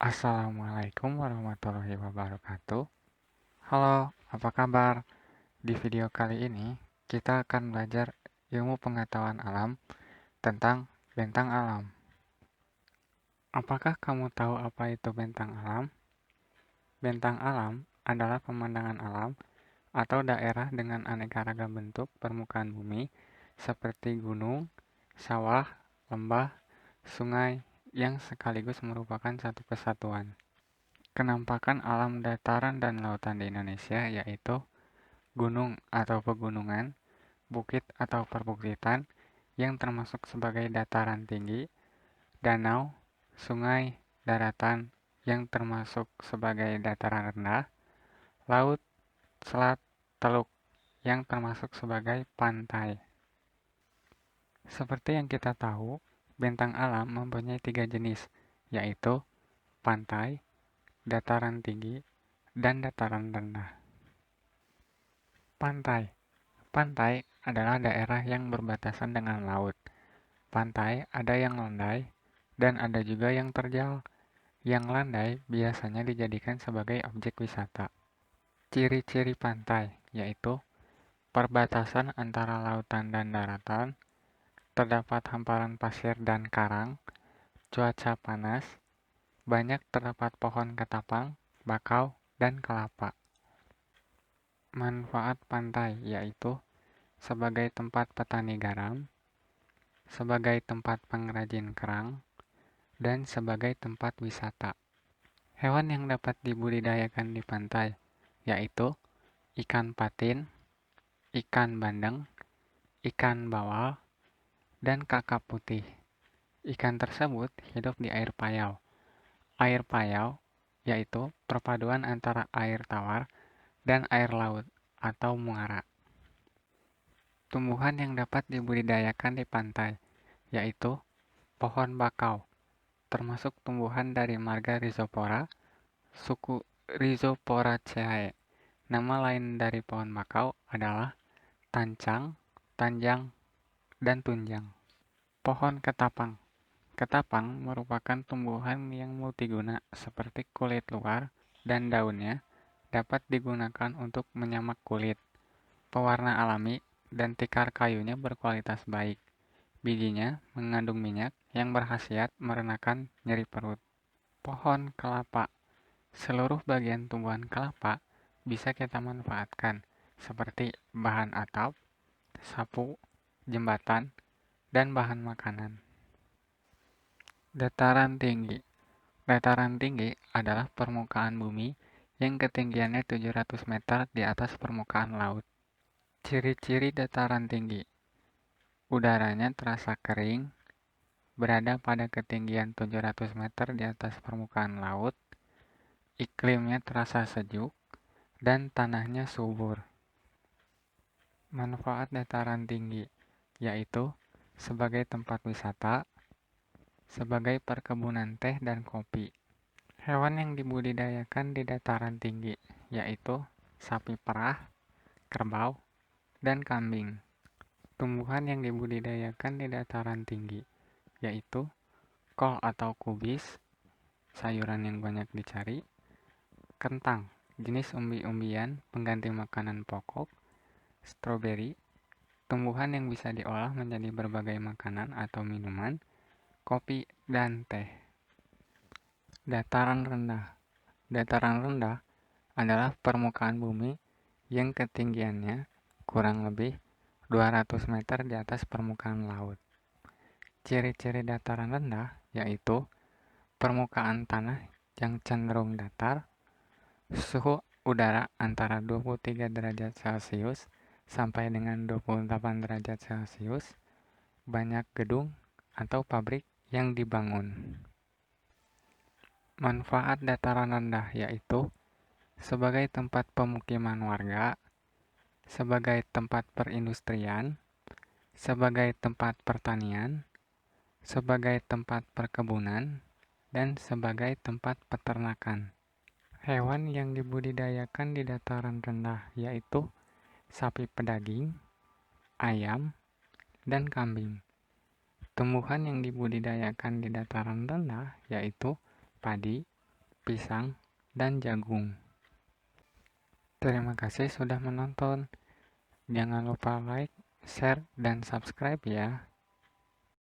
Assalamualaikum warahmatullahi wabarakatuh. Halo, apa kabar? Di video kali ini, kita akan belajar ilmu pengetahuan alam tentang bentang alam. Apakah kamu tahu apa itu bentang alam? Bentang alam adalah pemandangan alam atau daerah dengan aneka ragam bentuk permukaan bumi seperti gunung, sawah, lembah, sungai yang sekaligus merupakan satu kesatuan. Kenampakan alam dataran dan lautan di Indonesia yaitu gunung atau pegunungan, bukit atau perbukitan yang termasuk sebagai dataran tinggi, danau, sungai, daratan yang termasuk sebagai dataran rendah, laut, selat, teluk yang termasuk sebagai pantai. Seperti yang kita tahu, bentang alam mempunyai 3 jenis, yaitu pantai, dataran tinggi, dan dataran rendah. Pantai. Pantai adalah daerah yang berbatasan dengan laut. Pantai ada yang landai dan ada juga yang terjal. Yang landai biasanya dijadikan sebagai objek wisata. Ciri-ciri pantai yaitu perbatasan antara lautan dan daratan, terdapat hamparan pasir dan karang, cuaca panas, banyak terdapat pohon ketapang, bakau, dan kelapa. Manfaat pantai yaitu sebagai tempat petani garam, sebagai tempat pengrajin kerang, dan sebagai tempat wisata. Hewan yang dapat dibudidayakan di pantai yaitu ikan patin, ikan bandeng, ikan bawal, dan kakap putih. Ikan tersebut hidup di air payau. Air payau yaitu perpaduan antara air tawar dan air laut atau muara. Tumbuhan yang dapat dibudidayakan di pantai yaitu pohon bakau, termasuk tumbuhan dari marga Rhizopora, suku Rhizoporaceae. Nama lain dari pohon bakau adalah tancang, tanjang, dan tunjang. Pohon ketapang. Ketapang merupakan tumbuhan yang multiguna seperti kulit luar dan daunnya dapat digunakan untuk menyamak kulit, pewarna alami, dan tikar kayunya berkualitas baik. Bijinya mengandung minyak yang berkhasiat merenakan nyeri perut. Pohon kelapa. Seluruh bagian tumbuhan kelapa bisa kita manfaatkan seperti bahan atap, sapu, jembatan, dan bahan makanan. Dataran tinggi. Dataran tinggi adalah permukaan bumi yang ketinggiannya 700 meter di atas permukaan laut. Ciri-ciri dataran tinggi. Udaranya terasa kering, berada pada ketinggian 700 meter di atas permukaan laut, iklimnya terasa sejuk, dan tanahnya subur. Manfaat dataran tinggi yaitu sebagai tempat wisata, sebagai perkebunan teh dan kopi. Hewan yang dibudidayakan di dataran tinggi yaitu sapi perah, kerbau, dan kambing. Tumbuhan yang dibudidayakan di dataran tinggi yaitu kol atau kubis, sayuran yang banyak dicari, kentang, jenis umbi-umbian pengganti makanan pokok, stroberi, tumbuhan yang bisa diolah menjadi berbagai makanan atau minuman, kopi, dan teh. Dataran rendah. Dataran rendah adalah permukaan bumi yang ketinggiannya kurang lebih 200 meter di atas permukaan laut. Ciri-ciri dataran rendah yaitu permukaan tanah yang cenderung datar, suhu udara antara 23 derajat Celcius sampai dengan 28 derajat Celcius, banyak gedung atau pabrik yang dibangun. Manfaat dataran rendah yaitu sebagai tempat pemukiman warga, sebagai tempat perindustrian, sebagai tempat pertanian, sebagai tempat perkebunan, dan sebagai tempat peternakan. Hewan yang dibudidayakan di dataran rendah yaitu sapi pedaging, ayam, dan kambing. Tumbuhan yang dibudidayakan di dataran rendah yaitu padi, pisang, dan jagung. Terima kasih sudah menonton. Jangan lupa like, share, dan subscribe ya.